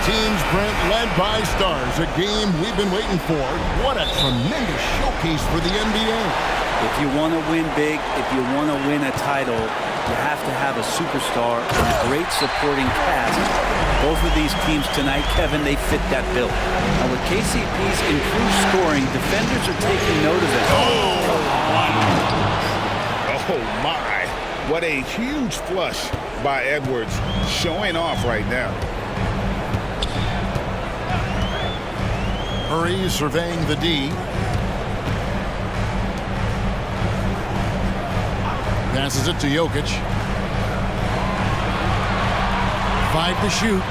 teams, Brent, led by stars. A game we've been waiting for. What a tremendous showcase for the NBA. If you want to win big, if you want to win a title, you have to have a superstar and a great supporting cast. Both of these teams tonight, Kevin, they fit that bill. Now with KCP's improved scoring, defenders are taking note of it. Oh my, what a huge flush by Edwards, showing off right now. Murray surveying the D. Passes it to Jokic. 5 to shoot.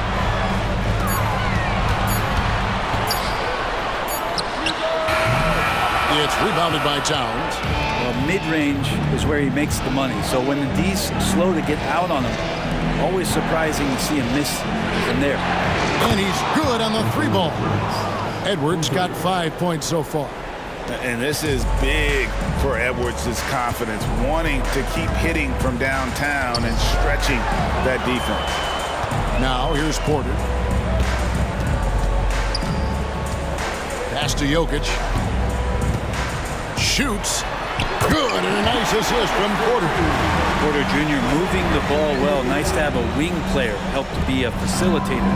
It's rebounded by Towns. Well, mid-range is where he makes the money. So when the D's slow to get out on him, always surprising to see him miss from there. And he's good on the 3-ball. Edwards got 5 points so far. And this is big for Edwards' confidence, wanting to keep hitting from downtown and stretching that defense. Now here's Porter. Pass to Jokic. Shoots. Good, and a nice assist from Porter. Porter Jr. moving the ball well. Nice to have a wing player help to be a facilitator.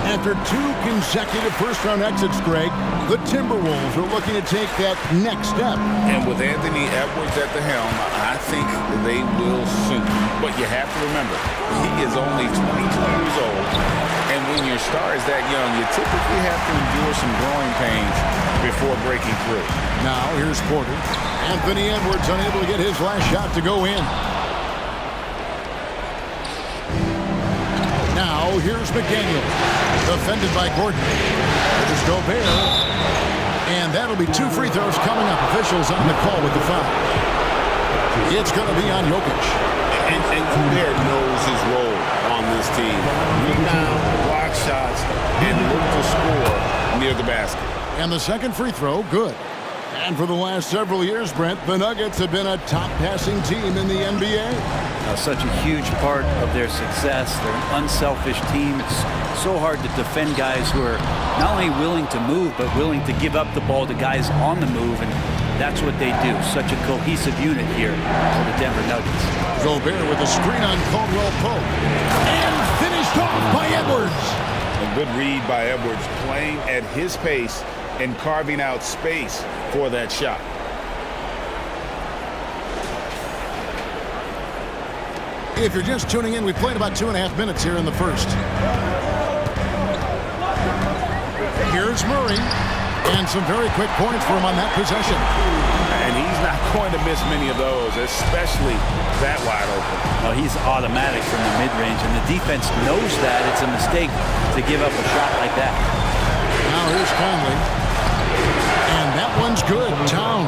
After 2 consecutive first-round exits, Greg, the Timberwolves are looking to take that next step. And with Anthony Edwards at the helm, I think they will soon. But you have to remember, he is only 22 years old. And when your star is that young, you typically have to endure some growing pains before breaking through. Now here's Porter. Anthony Edwards unable to get his last shot to go in. Now here's McDaniel. Defended by Gordon. There's Gobert. And that'll be 2 free throws coming up. Officials on the call with the foul. It's going to be on Jokic. And Gobert knows his role on this team. Rebound, block shots, and look to score near the basket. And the second free throw, good. And for the last several years, Brent, the Nuggets have been a top passing team in the NBA. Such a huge part of their success. They're an unselfish team. It's so hard to defend guys who are not only willing to move, but willing to give up the ball to guys on the move. And that's what they do. Such a cohesive unit here for the Denver Nuggets. Gobert with a screen on Caldwell Pope. And finished off by Edwards. A good read by Edwards, playing at his pace and carving out space for that shot. If you're just tuning in, we played about 2.5 minutes here in the first. Here's Murray. And some very quick points for him on that possession. And he's not going to miss many of those, especially that wide open. Well, he's automatic from the mid-range, and the defense knows that it's a mistake to give up a shot like that. Now here's Conley. And that one's good. Towns.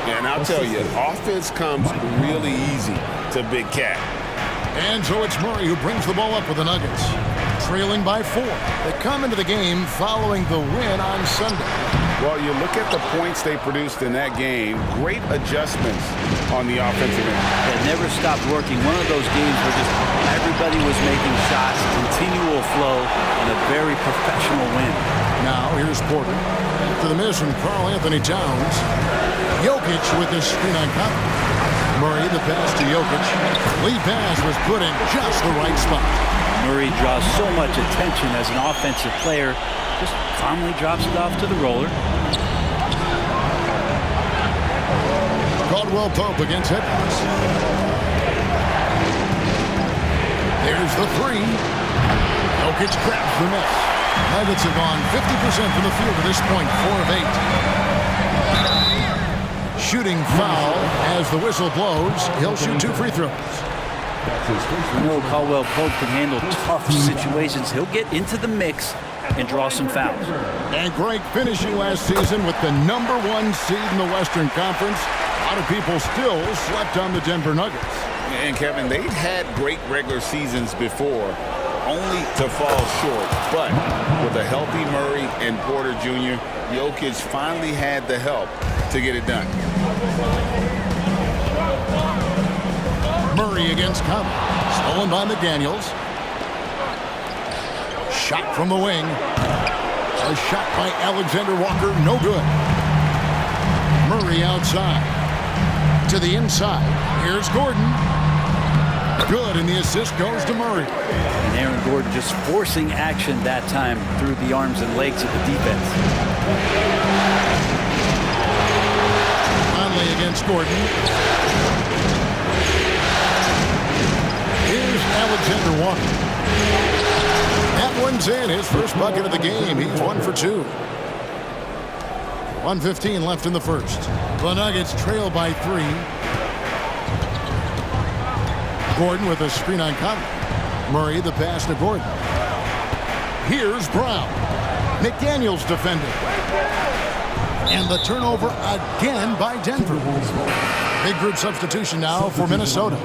And I'll tell you, offense comes really easy to Big Cat. And so it's Murray who brings the ball up with the Nuggets. Trailing by 4. They come into the game following the win on Sunday. Well, you look at the points they produced in that game, great adjustments on the offensive end. It never stopped working. One of those games where just everybody was making shots, continual flow, and a very professional win. Now here's Porter. To the miss from Karl Anthony Towns. Jokic with the screen on Conley. Murray the pass to Jokic. Lead pass was put in just the right spot. Murray draws so much attention as an offensive player. Just calmly drops it off to the roller. Caldwell Pope against Edwards. There's the 3. Jokic grabs the miss. Nuggets have gone 50% from the field to this point, 4 of 8. Shooting foul as the whistle blows. He'll shoot 2 free throws. You know Caldwell Pope can handle tough situations. He'll get into the mix and draw some fouls. And Greg, finishing last season with the #1 seed in the Western Conference. A lot of people still slept on the Denver Nuggets. And Kevin, they've had great regular seasons before, only to fall short. But with a healthy Murray and Porter Jr., Jokic finally had the help to get it done. Murray against Conley. Stolen by McDaniels. shot from the wing. A shot by Alexander Walker, no good. Murray outside. To the inside. Here's Gordon. Good, and the assist goes to Murray. And Aaron Gordon just forcing action that time through the arms and legs of the defense. Conley against Gordon. Here's Alexander Walker. That one's in. His first bucket of the game. He's 1 for 2. 1:15 left in the first. The Nuggets trail by 3. Gordon with a screen on Conley. Murray the pass to Gordon. Here's Brown. McDaniels defending. And the turnover again by Denver. Big group substitution now for Minnesota.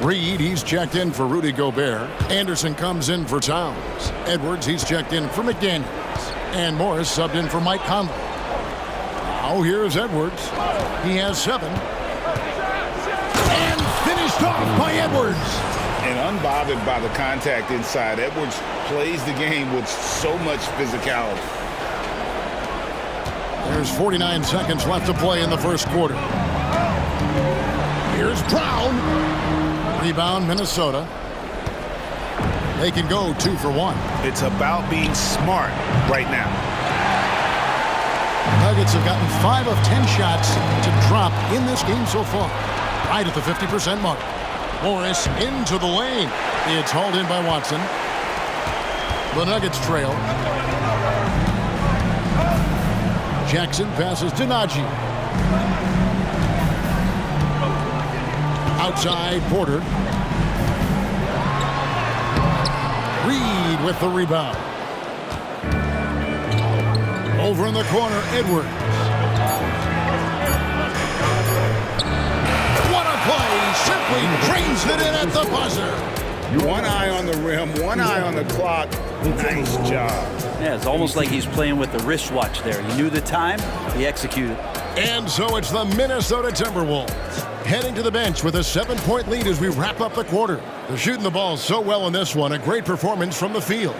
Reed, he's checked in for Rudy Gobert. Anderson comes in for Towns. Edwards, he's checked in for McDaniels. And Morris subbed in for Mike Conley. Now here's Edwards. He has 7. And finished off by Edwards. And unbothered by the contact inside, Edwards plays the game with so much physicality. There's 49 seconds left to play in the first quarter. Here's Brown. Rebound, Minnesota. They can go 2 for 1. It's about being smart right now. Nuggets have gotten 5 of 10 shots to drop in this game so far. Right at the 50% mark. Morris into the lane. It's hauled in by Watson. The Nuggets trail. Jackson passes to Najee. Outside, Porter. Reed with the rebound. Over in the corner, Edwards. What a play! Simply drains it in at the buzzer. One eye on the rim, one eye on the clock. Nice job. Yeah, it's almost like he's playing with the wristwatch there. He knew the time, he executed. And so it's the Minnesota Timberwolves heading to the bench with a 7-point lead as we wrap up the quarter. They're shooting the ball so well in this one. A great performance from the field.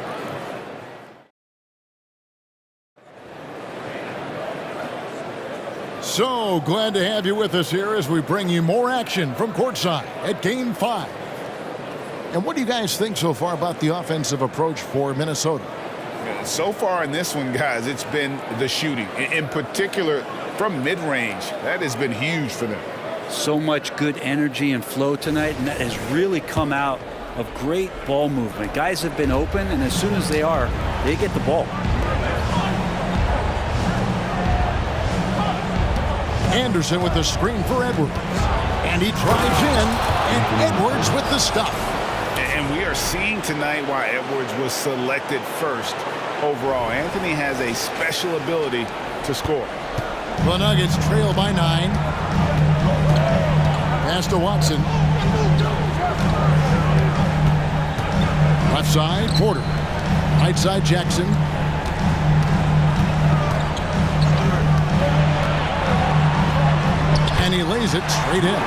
So glad to have you with us here as we bring you more action from courtside at Game 5. And what do you guys think so far about the offensive approach for Minnesota? So far in this one, guys, it's been the shooting. In particular, from mid-range. That has been huge for them. So much good energy and flow tonight, and that has really come out of great ball movement. Guys have been open, and as soon as they are, they get the ball. Anderson with the screen for Edwards. And he drives in, and Edwards with the stop. And we are seeing tonight why Edwards was selected first overall. Anthony has a special ability to score. The Nuggets trail by 9. Pass to Watson. Left side, Porter. Right side, Jackson. And he lays it straight in.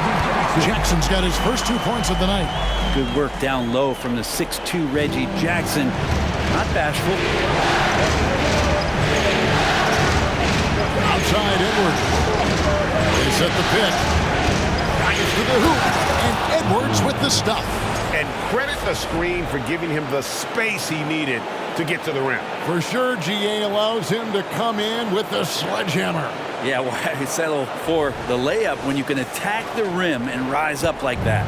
Jackson's got his first 2 points of the night. Good work down low from the 6'2" Reggie Jackson. Not bashful. Outside, Edwards. They set the pick. Drives to the hoop. And Edwards with the stop. And credit the screen for giving him the space he needed to get to the rim. For sure, GA allows him to come in with the sledgehammer. Yeah, why settle for the layup when you can attack the rim and rise up like that?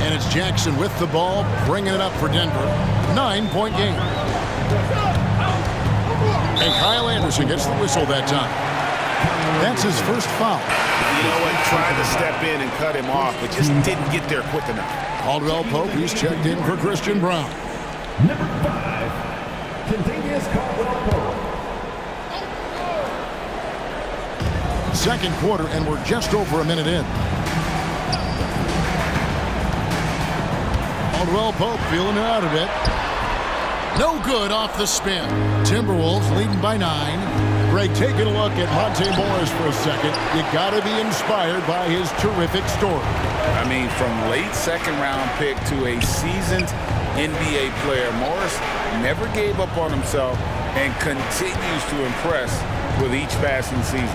And it's Jackson with the ball, bringing it up for Denver. 9-point game. And Kyle Anderson gets the whistle that time. That's his first foul. You know what? Tried to step in and cut him off, but just didn't get there quick enough. Caldwell Pope, he's checked in for Christian Brown. Number 5, Contagious Caldwell Pope. Second quarter, and we're just over a minute in. Caldwell Pope feeling it out a bit. No good off the spin. Timberwolves leading by 9. Greg, taking a look at Monte Morris for a second. You got to be inspired by his terrific story. I mean, from late second round pick to a seasoned NBA player. Morris never gave up on himself and continues to impress with each passing season.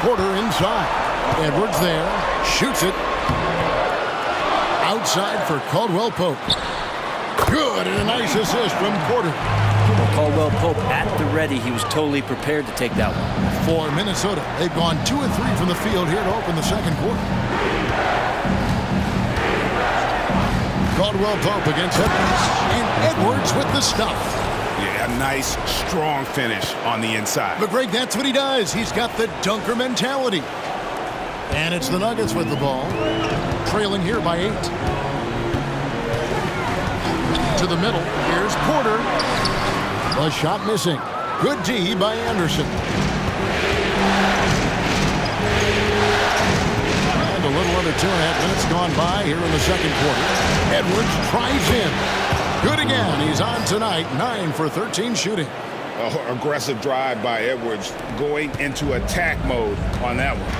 Porter inside. Edwards there. Shoots it. Outside for Caldwell Pope. Good, and a nice assist from Porter. Well, Caldwell Pope at the ready. He was totally prepared to take that one. For Minnesota, they've gone 2 of 3 from the field here to open the second quarter. Caldwell Pope against Edwards. And Edwards with the stuff. Yeah, a nice, strong finish on the inside. But Greg, that's what he does. He's got the dunker mentality. And it's the Nuggets with the ball. Trailing here by 8. To the middle. Here's Porter. A shot missing. Good D by Anderson. And a little under 2.5 minutes gone by here in the second quarter. Edwards tries in. Good again. He's on tonight. 9 for 13 shooting. Aggressive drive by Edwards, going into attack mode on that one.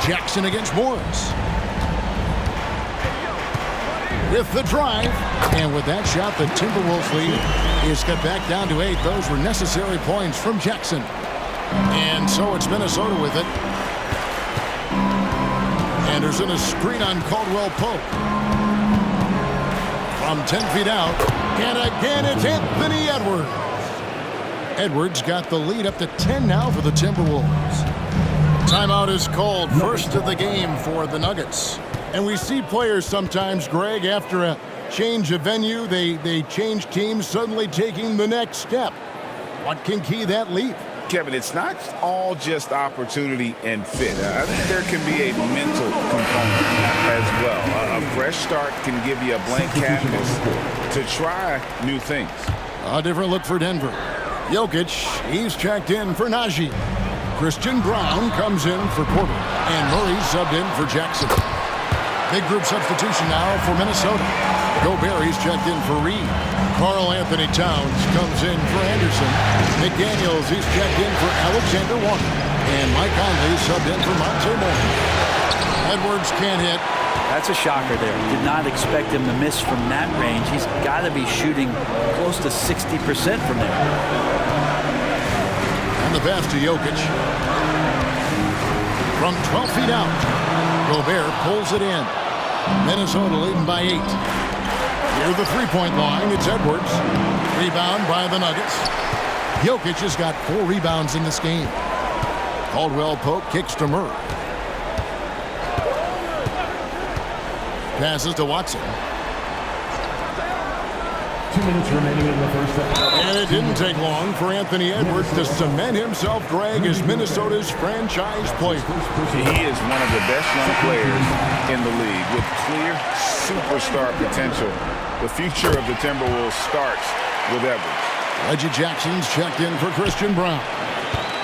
Jackson against Morris. With the drive. And with that shot, the Timberwolves lead is cut back down to 8. Those were necessary points from Jackson. And so it's Minnesota with it. Anderson, a screen on Caldwell Pope. From 10 feet out. And again, it's Anthony Edwards. Edwards got the lead up to 10 now for the Timberwolves. Timeout is called. First of the game for the Nuggets. And we see players sometimes, Greg, after a change of venue, they change teams, suddenly taking the next step. What can key that leap? Kevin, it's not all just opportunity and fit. I think there can be a mental component as well. A fresh start can give you a blank canvas to try new things. A different look for Denver. Jokic, he's checked in for Najee. Christian Brown comes in for Porter. And Murray subbed in for Jackson. Big group substitution now for Minnesota. Gobert, he's checked in for Reed. Karl Anthony Towns comes in for Anderson. McDaniels, he's checked in for Alexander Walker. And Mike Conley subbed in for Monte Morris. Edwards can't hit. That's a shocker there. Did not expect him to miss from that range. He's got to be shooting close to 60% from there. And the pass to Jokic. From 12 feet out. Gobert pulls it in. Minnesota leading by 8. Near the three-point line, it's Edwards. Rebound by the Nuggets. Jokic has got 4 rebounds in this game. Caldwell Pope kicks to Murray. Passes to Watson. 2 minutes remaining in the first half. And it didn't take long for Anthony Edwards to cement himself, Greg, as Minnesota's franchise player. He is one of the best young players in the league with clear superstar potential. The future of the Timberwolves starts with Edwards. Reggie Jackson's checked in for Christian Brown.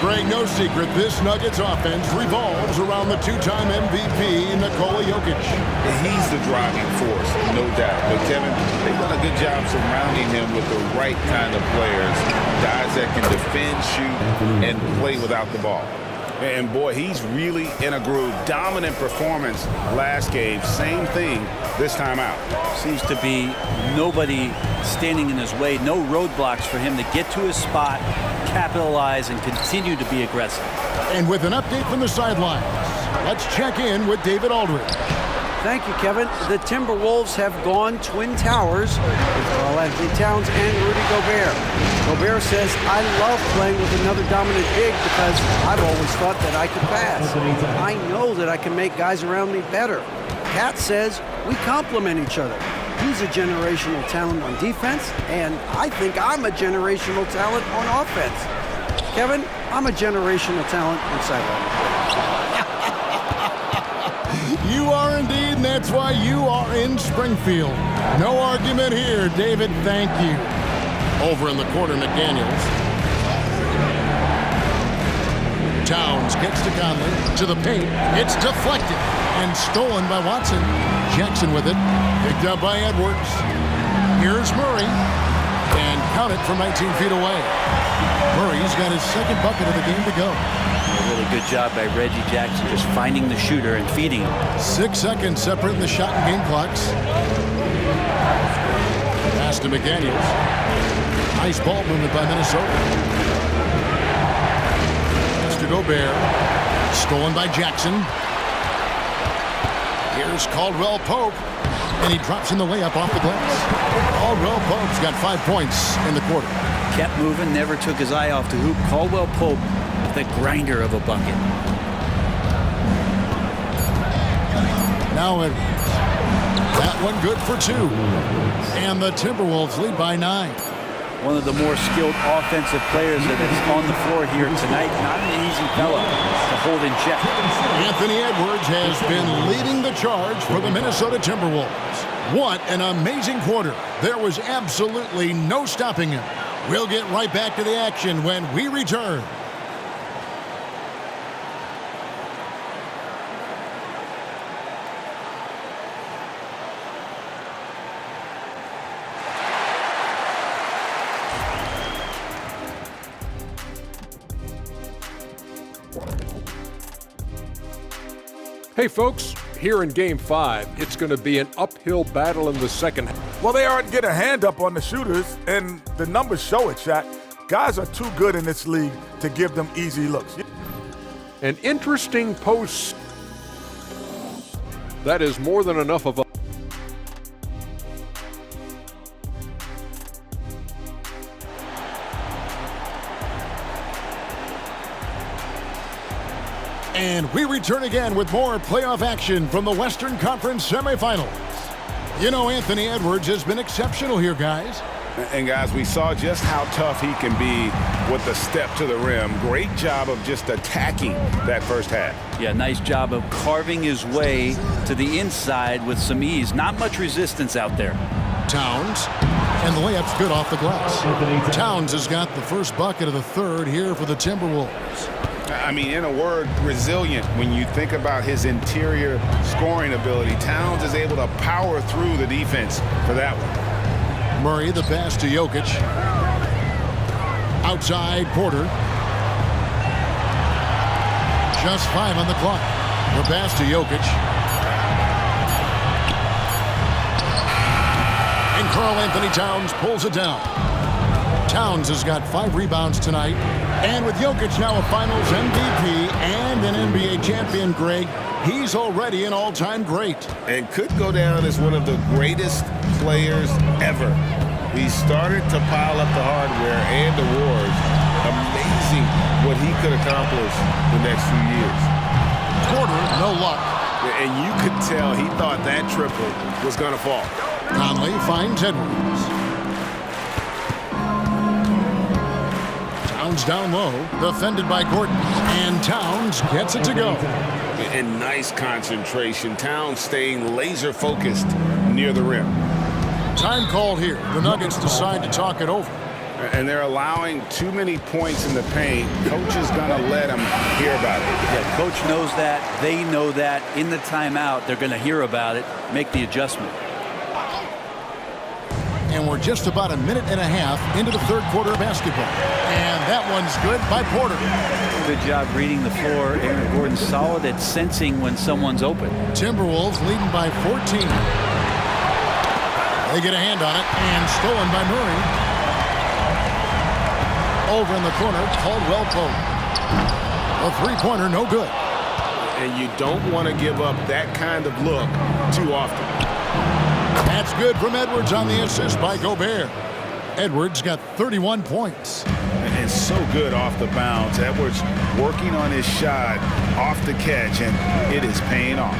Greg, no secret, this Nuggets offense revolves around the 2-time MVP, Nikola Jokic. He's the driving force, no doubt. But Kevin, they've done a good job surrounding him with the right kind of players. Guys that can defend, shoot, and play without the ball. And boy, he's really in a groove. Dominant performance last game. Same thing this time out. Seems to be nobody standing in his way. No roadblocks for him to get to his spot, capitalize, and continue to be aggressive. And with an update from the sidelines, let's check in with David Aldridge. Thank you, Kevin. The Timberwolves have gone Twin Towers with Karl Anthony Towns and Rudy Gobert. Gobert says, I love playing with another dominant big because I've always thought that I could pass. I know that I can make guys around me better. Cat says, we complement each other. He's a generational talent on defense, and I think I'm a generational talent on offense. Kevin, I'm a generational talent on sideline. You are indeed, and that's why you are in Springfield. No argument here, David. Thank you. Over in the corner, McDaniels. Towns gets to Conley, to the paint. It's deflected and stolen by Watson. Jackson with it. Picked up by Edwards. Here's Murray. And count it from 19 feet away. Murray's got his second bucket of the game to go. A really good job by Reggie Jackson just finding the shooter and feeding him. 6 seconds separating the shot and game clocks. Pass to McDaniels. Nice ball movement by Minnesota. Pass to Gobert. Stolen by Jackson. Here's Caldwell Pope. And he drops in the layup off the glass. Caldwell Pope's got 5 points in the quarter. Kept moving, never took his eye off the hoop. Caldwell Pope, the grinder of a bucket. Now Edwards. That one good for 2. And the Timberwolves lead by 9. One of the more skilled offensive players that is on the floor here tonight. Not an easy fella to hold in check. Anthony Edwards has been leading the charge for the Minnesota Timberwolves. What an amazing quarter. There was absolutely no stopping him. We'll get right back to the action when we return. Hey folks, here in Game 5, it's going to be an uphill battle in the second half. Well, they aren't getting a hand up on the shooters, and the numbers show it, Shaq. Guys are too good in this league to give them easy looks. An interesting post. That is more than enough of a... And we return again with more playoff action from the Western Conference semifinals. You know, Anthony Edwards has been exceptional here, guys. And guys, we saw just how tough he can be with the step to the rim. Great job of just attacking that first half. Yeah, nice job of carving his way to the inside with some ease. Not much resistance out there. Towns, and the layup's good off the glass. Towns has got the first bucket of the third here for the Timberwolves. I mean, in a word, resilient. When you think about his interior scoring ability, Towns is able to power through the defense for that one. Murray, the pass to Jokic. Outside, Porter. Just 5 on the clock. The pass to Jokic. And Karl Anthony Towns pulls it down. Towns has got 5 rebounds tonight. And with Jokic now a Finals MVP and an NBA champion, Greg, he's already an all-time great. And could go down as one of the greatest players ever. He started to pile up the hardware and awards. Amazing what he could accomplish the next few years. Porter, no luck. And you could tell he thought that triple was going to fall. Conley finds Edwards. Towns down low, defended by Gordon. And Towns gets it to go. And nice concentration. Towns staying laser-focused near the rim. Time called here. The Nuggets decide to talk it over. And they're allowing too many points in the paint. Coach is going to let them hear about it. Yeah, coach knows that. They know that. In the timeout, they're going to hear about it, make the adjustment. And we're just about a minute and a half into the third quarter of basketball. And that one's good by Porter. Good job reading the floor. Aaron Gordon solid at sensing when someone's open. Timberwolves leading by 14. They get a hand on it, and stolen by Murray. Over in the corner, Caldwell Pope. A three-pointer, no good. And you don't want to give up that kind of look too often. That's good from Edwards on the assist by Gobert. Edwards got 31 points. And so good off the bounce. Edwards working on his shot off the catch, and it is paying off.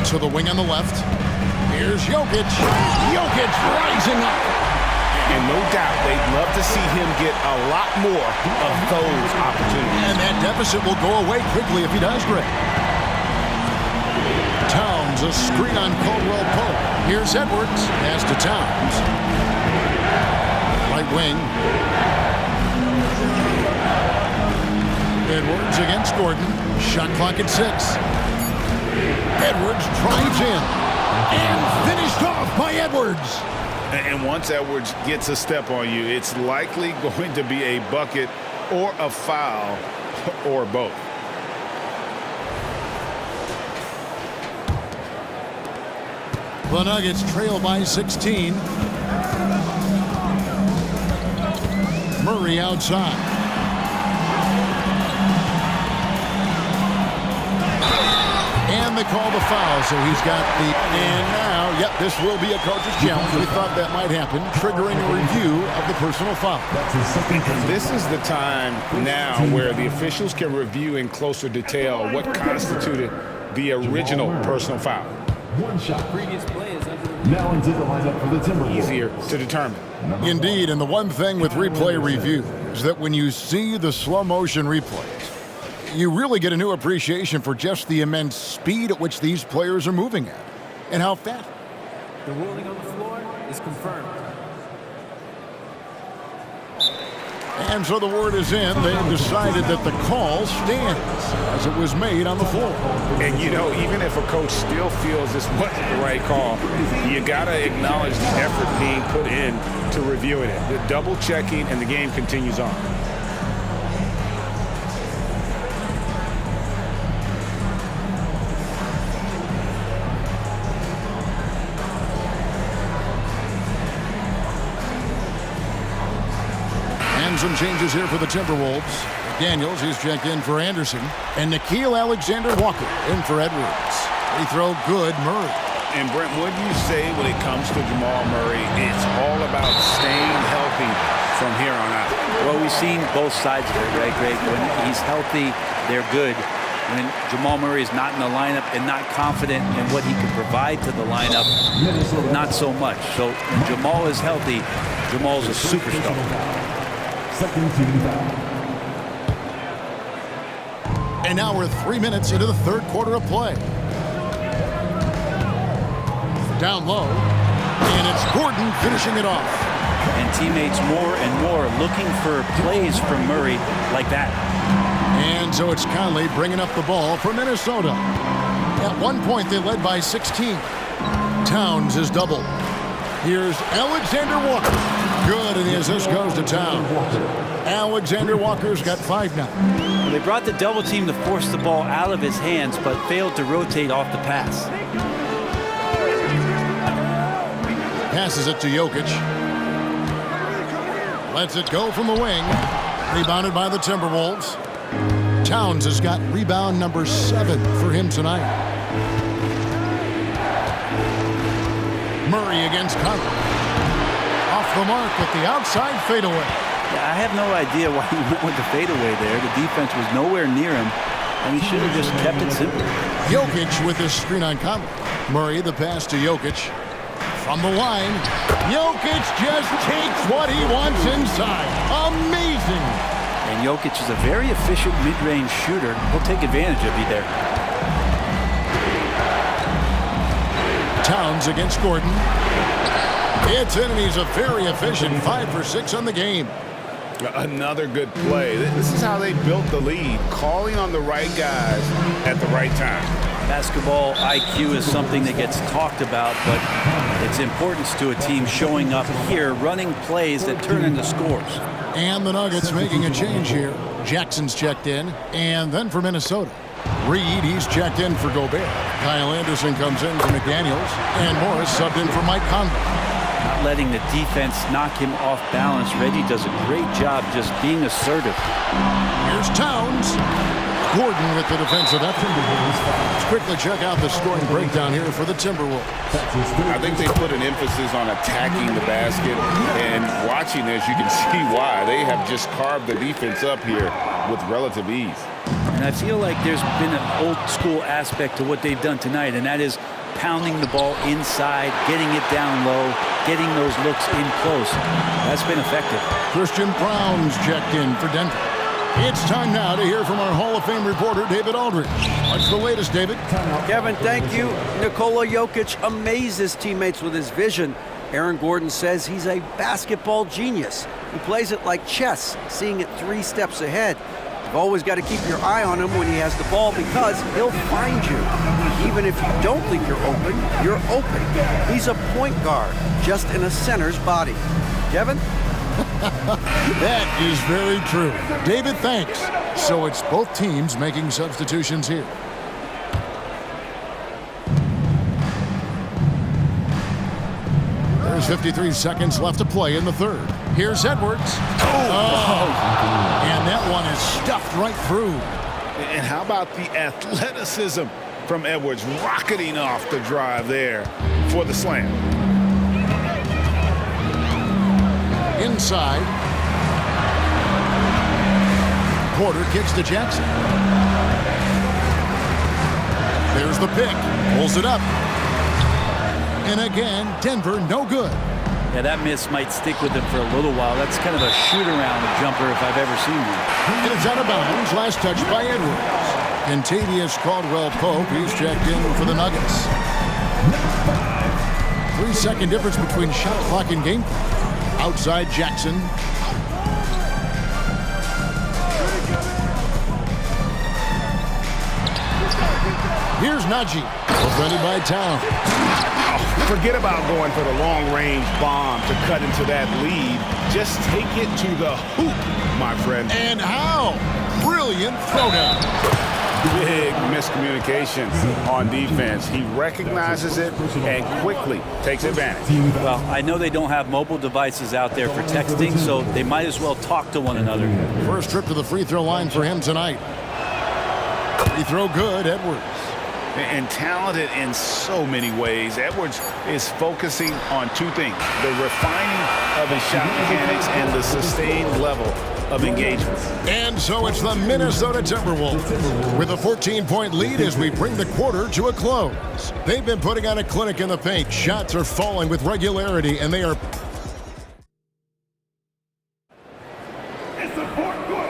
To the wing on the left. Here's Jokic. Jokic rising up. And no doubt they'd love to see him get a lot more of those opportunities. And that deficit will go away quickly if he does, Greg. Towns, a screen on Caldwell Pope. Here's Edwards. Pass to Towns. Right wing. Edwards against Gordon. Shot clock at 6. Edwards drives in. And finished off by Edwards. And once Edwards gets a step on you, it's likely going to be a bucket or a foul or both. The Nuggets trail by 16. Murray outside. And they call the foul, so he's got the... And now, yep, this will be a coach's challenge. We thought that might happen, triggering a review of the personal foul. And this is the time now where the officials can review in closer detail what constituted the original personal foul. One shot. Previous play is now into the lineup for the Timberwolves. Easier to determine. Indeed, and the one thing with replay review is that when you see the slow motion replays, you really get a new appreciation for just the immense speed at which these players are moving at and how fast. The ruling on the floor is confirmed. And so the word is in. They've decided that the call stands as it was made on the floor. And, you know, even if a coach still feels this wasn't the right call, you got to acknowledge the effort being put in to reviewing it. The double checking, and the game continues on. Some changes here for the Timberwolves. Daniels, he's checked in for Anderson. And Nickeil Alexander-Walker in for Edwards. They throw good Murray. And Brent, what do you say when it comes to Jamal Murray? It's all about staying healthy from here on out. Well, we've seen both sides of it, right, Greg? When he's healthy, they're good. When Jamal Murray is not in the lineup and not confident in what he can provide to the lineup, not so much. So when Jamal is healthy, Jamal's a superstar. Second team foul. And now we're 3 minutes into the third quarter of play. Down low, and it's Gordon finishing it off. And teammates more and more looking for plays from Murray like that. And so it's Conley bringing up the ball for Minnesota. At one point, they led by 16. Towns is doubled. Here's Alexander Walker. Good, and the assist goes to Towns. Alexander Walker's got 5 now. Well, they brought the double team to force the ball out of his hands, but failed to rotate off the pass. Passes it to Jokic. Lets it go from the wing. Rebounded by the Timberwolves. Towns has got rebound number 7 for him tonight. Murray against Conley. Off the mark with the outside fadeaway. Yeah, I have no idea why he went with the fadeaway there. The defense was nowhere near him, and he should have just kept it simple. Jokic with his screen on Conley. Murray, the pass to Jokic. From the line, Jokic just takes what he wants inside. Amazing. And Jokic is a very efficient mid-range shooter. He'll take advantage of you there. Towns against Gordon. It's in, and he's a very efficient 5 for 6 on the game. Another good play. This is how they built the lead, calling on the right guys at the right time. Basketball IQ is something that gets talked about, but its importance to a team showing up here, running plays that turn into scores. And the Nuggets making a change here. Jackson's checked in, and then for Minnesota. Reed, he's checked in for Gobert. Kyle Anderson comes in for McDaniels, and Morris subbed in for Mike Conley. Not letting the defense knock him off balance. Reggie does a great job just being assertive. Here's Towns. Gordon with the defensive effort. Let's quickly check out the scoring breakdown here for the Timberwolves. I think they put an emphasis on attacking the basket, and watching this, you can see why. They have just carved the defense up here with relative ease. And I feel like there's been an old school aspect to what they've done tonight, and that is pounding the ball inside, getting it down low, getting those looks in close. That's been effective. Christian Brown's checked in for Denver. It's time now to hear from our Hall of Fame reporter, David Aldridge. What's the latest, David? Kevin, thank you. Nikola Jokic amazes teammates with his vision. Aaron Gordon says he's a basketball genius. He plays it like chess, seeing it 3 steps ahead. You've always got to keep your eye on him when he has the ball because he'll find you. Even if you don't think you're open. He's a point guard, just in a center's body. Kevin? That is very true. David, thanks. So it's both teams making substitutions here. There's 53 seconds left to play in the third. Here's Edwards. And that one is stuffed right through. And how about the athleticism from Edwards rocketing off the drive there for the slam. Inside. Porter kicks to Jackson. There's the pick. Pulls it up. And again, Denver no good. Yeah, that miss might stick with him for a little while. That's kind of a shoot-around jumper if I've ever seen one. And it's out of bounds. Last touch by Edwards. Contavious Caldwell-Pope. He's checked in for the Nuggets. 3-second difference between shot clock and game clock. Outside Jackson. Here's Najee. Defended by Town. Forget about going for the long-range bomb to cut into that lead. Just take it to the hoop, my friend. And how? Brilliant throwdown. Big miscommunication on defense. He recognizes it and quickly takes advantage. Well, I know they don't have mobile devices out there for texting, so they might as well talk to one another. First trip to the free throw line for him tonight. Free throw good, Edwards. And talented in so many ways. Edwards is focusing on two things: the refining of his shot mechanics and the sustained level of engagement. And so it's the Minnesota Timberwolves with a 14-point lead as we bring the quarter to a close. They've been putting on a clinic in the paint. Shots are falling with regularity, and they are...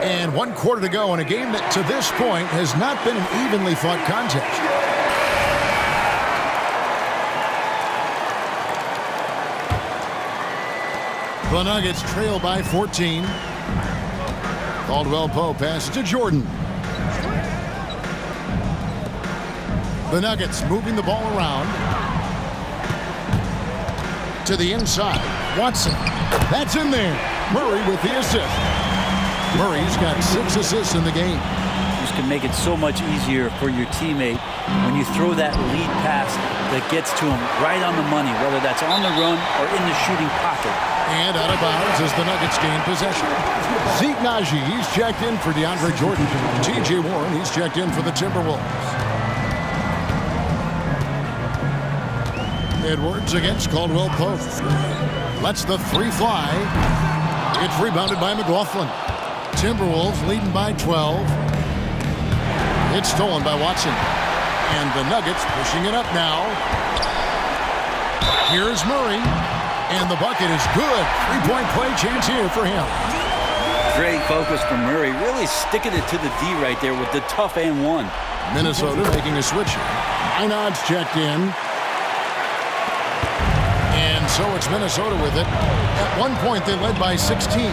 And 1 quarter to go in a game that to this point has not been an evenly fought contest. The Nuggets trail by 14. Caldwell-Pope passes to Jordan. The Nuggets moving the ball around. To the inside. Watson. That's in there. Murray with the assist. Murray's got 6 assists in the game. This can make it so much easier for your teammate when you throw that lead pass that gets to him right on the money, whether that's on the run or in the shooting pocket. And out of bounds as the Nuggets gain possession. Zeke Najee, he's checked in for DeAndre Jordan. T.J. Warren, he's checked in for the Timberwolves. Edwards against Caldwell-Pope. Lets the 3 fly. It's rebounded by McLaughlin. Timberwolves leading by 12. It's stolen by Watson. And the Nuggets pushing it up now. Here's Murray. And the bucket is good. 3-point play chance here for him. Great focus from Murray. Really sticking it to the D right there with the tough and one. Minnesota making a switch here. Einod's checked in. And so it's Minnesota with it. At one point, they led by 16.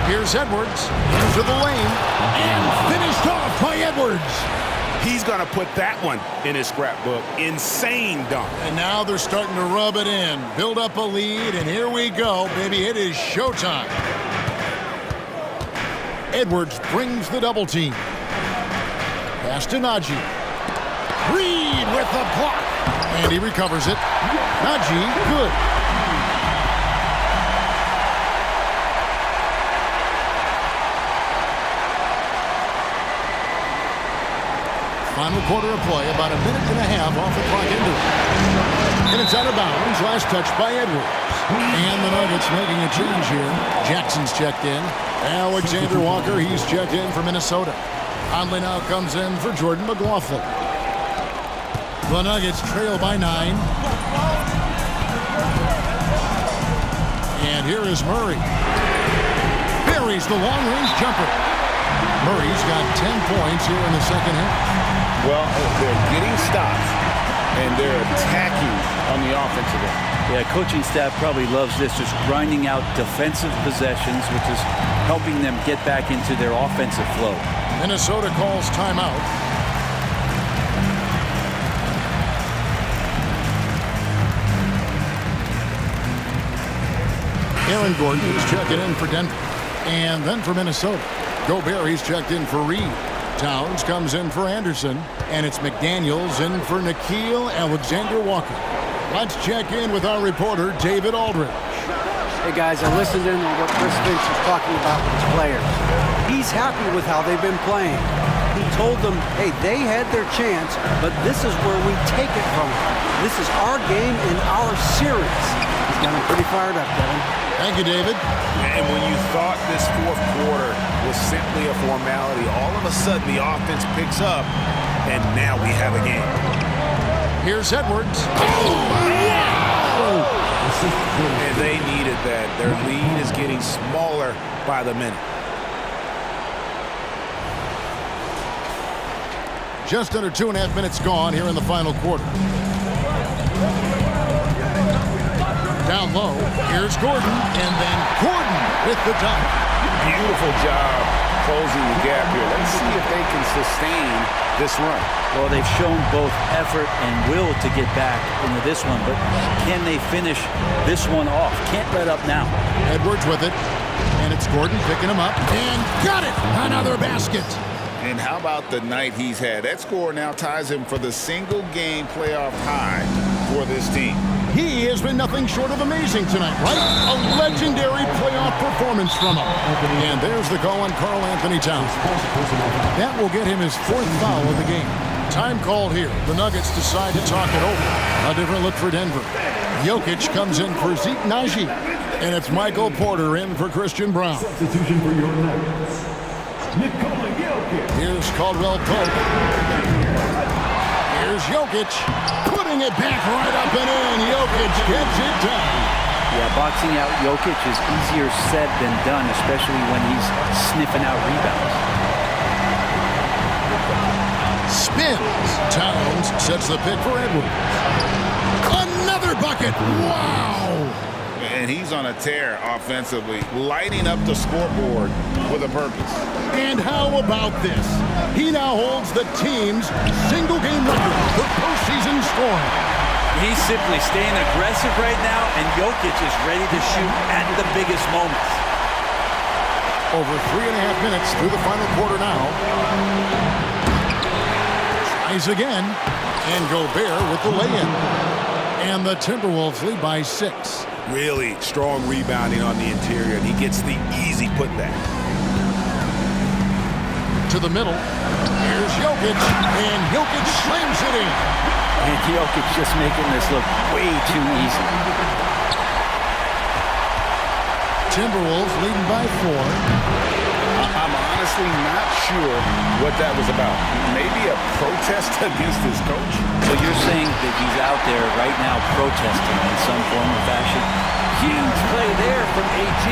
Here's Edwards into the lane. And finished off by Edwards. He's going to put that one in his scrapbook. Insane dunk. And now they're starting to rub it in. Build up a lead, and here we go, baby. It is showtime. Edwards brings the double team. Pass to Najee. Reed with the block. And he recovers it. Najee, good. Final quarter of play, about a minute and a half off the clock into it. And it's out of bounds. Last touch by Edwards. And the Nuggets making a change here. Jackson's checked in. Alexander Walker, he's checked in for Minnesota. Conley now comes in for Jordan McLaughlin. The Nuggets trail by 9. And here is Murray. Buries the long-range jumper. Murray's got 10 points here in the second half. Well, they're getting stops, and they're attacking on the offensive end. Yeah, coaching staff probably loves this, just grinding out defensive possessions, which is helping them get back into their offensive flow. Minnesota calls timeout. Aaron Gordon is checking in for Denver. And then for Minnesota, Gobert, he's checked in for Reed. Towns comes in for Anderson. And it's McDaniels in for Nickeil Alexander-Walker. Let's check in with our reporter, David Aldridge. Hey guys, I listened in on what Chris Finch was talking about with his players. He's happy with how they've been playing. He told them, hey, they had their chance, but this is where we take it from them. This is our game and our series. He's got him pretty fired up, Kevin. Thank you, David. And when you thought this fourth quarter was simply a formality, all of a sudden the offense picks up, and now we have a game. Here's Edwards. And they needed that. Their lead is getting smaller by the minute. Just under 2.5 minutes gone here in the final quarter. Down low, here's Gordon, and then Gordon with the dunk. Beautiful job closing the gap here. Let's see if they can sustain this run. Well, they've shown both effort and will to get back into this one, but can they finish this one off? Can't let up now. Edwards with it, and it's Gordon picking him up, and got it! Another basket! And how about the night he's had? That score now ties him for the single-game playoff high for this team. He has been nothing short of amazing tonight, right? A legendary playoff performance from him. And there's the call on Karl Anthony Towns. That will get him his 4th foul of the game. Time called here. The Nuggets decide to talk it over. A different look for Denver. Jokic comes in for Zeke Naji. And it's Michael Porter in for Christian Brown. Substitution for your Nuggets. Nikola Jokic. Here's Caldwell Pope. Here's Jokic. Putting it back right up and in. Jokic gets it done. Yeah, boxing out Jokic is easier said than done, especially when he's sniffing out rebounds. Spins. Towns sets the pick for Edwards. Another bucket. Wow. And he's on a tear offensively, lighting up the scoreboard with a purpose. And how about this? He now holds the team's single-game record for postseason scoring. He's simply staying aggressive right now, and Jokic is ready to shoot at the biggest moments. Over 3.5 minutes through the final quarter now. Tries again, and Gobert with the lay-in. And the Timberwolves lead by 6. Really strong rebounding on the interior, and he gets the easy putback. To the middle. Here's Jokic, and Jokic slams it in. And Jokic just making this look way too easy. Timberwolves leading by 4. I'm honestly not sure what that was about. Maybe a protest against his coach? So you're saying that he's out there right now protesting in some form or fashion? Huge play there from AG.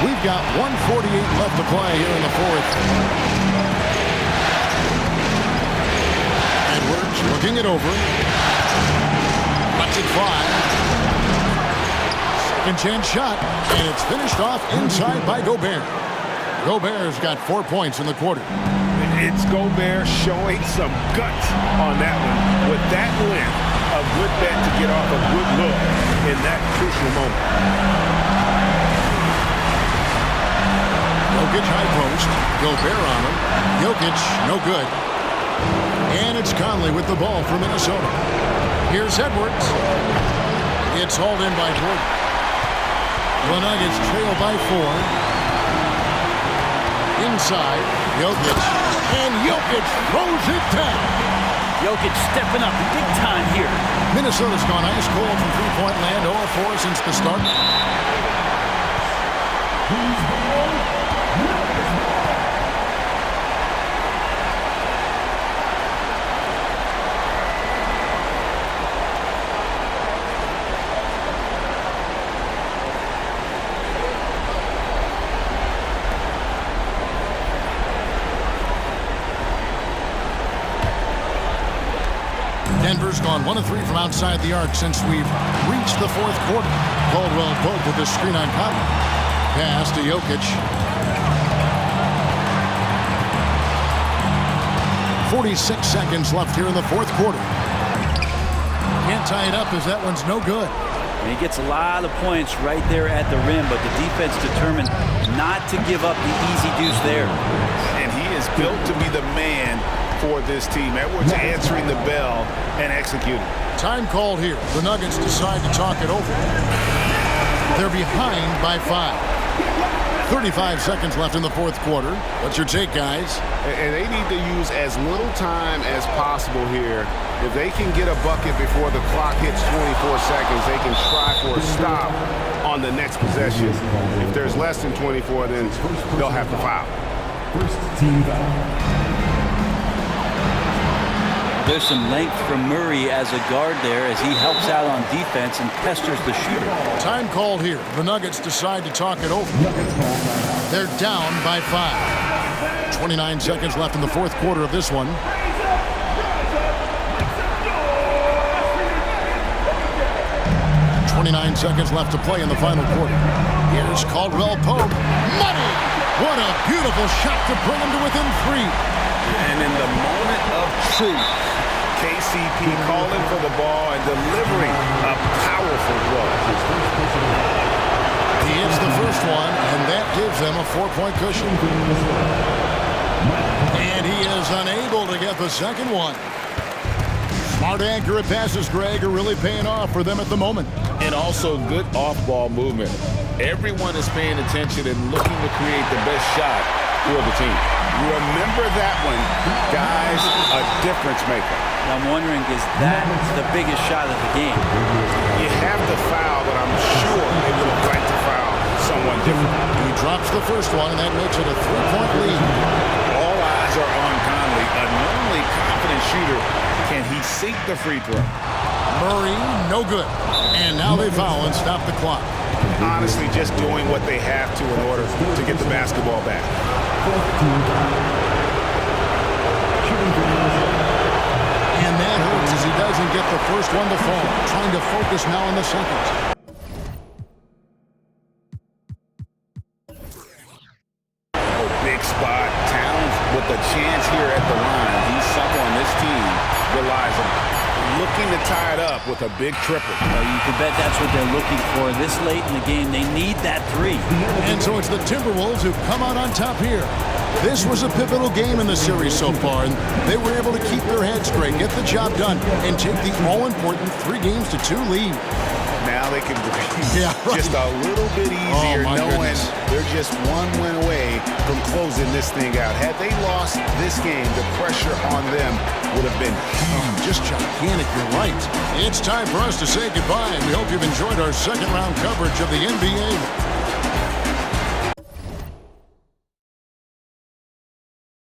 We've got 1:48 left to play here in the 4th. Edwards looking it over. Lets it fly. Second chance shot, and it's finished off inside by Gobert. Gobert's got 4 points in the quarter. It's Gobert showing some guts on that one. With that win, a good bet to get off a good look in that crucial moment. Jokic high post. Gobert on him. Jokic, no good. And it's Conley with the ball for Minnesota. Here's Edwards. It's hauled in by Gordon. The Nuggets trail by 4. Inside, Jokic. And Jokic throws it down. Jokic stepping up big time here. Minnesota's gone ice cold from three-point land, 0-4 since the start. Denver's gone 1 of 3 from outside the arc since we've reached the 4th quarter. Caldwell Pope with the screen on Conley. Pass to Jokic. 46 seconds left here in the 4th quarter. Can't tie it up as that one's no good. And he gets a lot of points right there at the rim, but the defense determined not to give up the easy deuce there. And he is built to be the man for this team. Edwards answering the bell and executing. Time called here. The Nuggets decide to talk it over. They're behind by 5. 35 seconds left in the fourth quarter. What's your take, guys? And they need to use as little time as possible here. If they can get a bucket before the clock hits 24 seconds, they can try for a stop on the next possession. If there's less than 24, then they'll have to foul. First team foul. There's some length from Murray as a guard there as he helps out on defense and pesters the shooter. Time called here. The Nuggets decide to talk it over. They're down by 5. 29 seconds left in the fourth quarter of this one. .29 seconds left to play in the final quarter. Here's Caldwell Pope. Money! What a beautiful shot to bring him to within 3. And in the moment of truth, KCP calling for the ball and delivering a powerful blow. He hits the first one, and that gives them a 4-point cushion. And he is unable to get the second one. Smart, accurate passes, Greg, are really paying off for them at the moment. And also good off-ball movement. Everyone is paying attention and looking to create the best shot for the team. Remember that one, guys, a difference maker. I'm wondering, is that the biggest shot of the game? You have to foul, but I'm sure they would have liked to foul someone different. He drops the first one, and that makes it a 3-point lead. All eyes are on Conley, a normally confident shooter. Can he sink the free throw? Murray, no good. And now they foul and stop the clock. Honestly, just doing what they have to in order to get the basketball back. And that hurts as he doesn't get the first one to fall. Trying to focus now on the second. Big spot. Towns with a chance here at the line. He's someone this team relies on. Looking to tie it up with a big triple. You can bet that's what they're looking for. This late in the game, they need that 3. And so it's the Timberwolves who come out on top here. This was a pivotal game in the series so far, and they were able to keep their heads straight, get the job done, and take the all-important 3-2 lead. Now they can breathe just a little bit easier, knowing they're just one win away from closing this thing out. Had they lost this game, the pressure on them would have been huge. Just gigantic, you're right. It's time for us to say goodbye, and we hope you've enjoyed our second-round coverage of the NBA.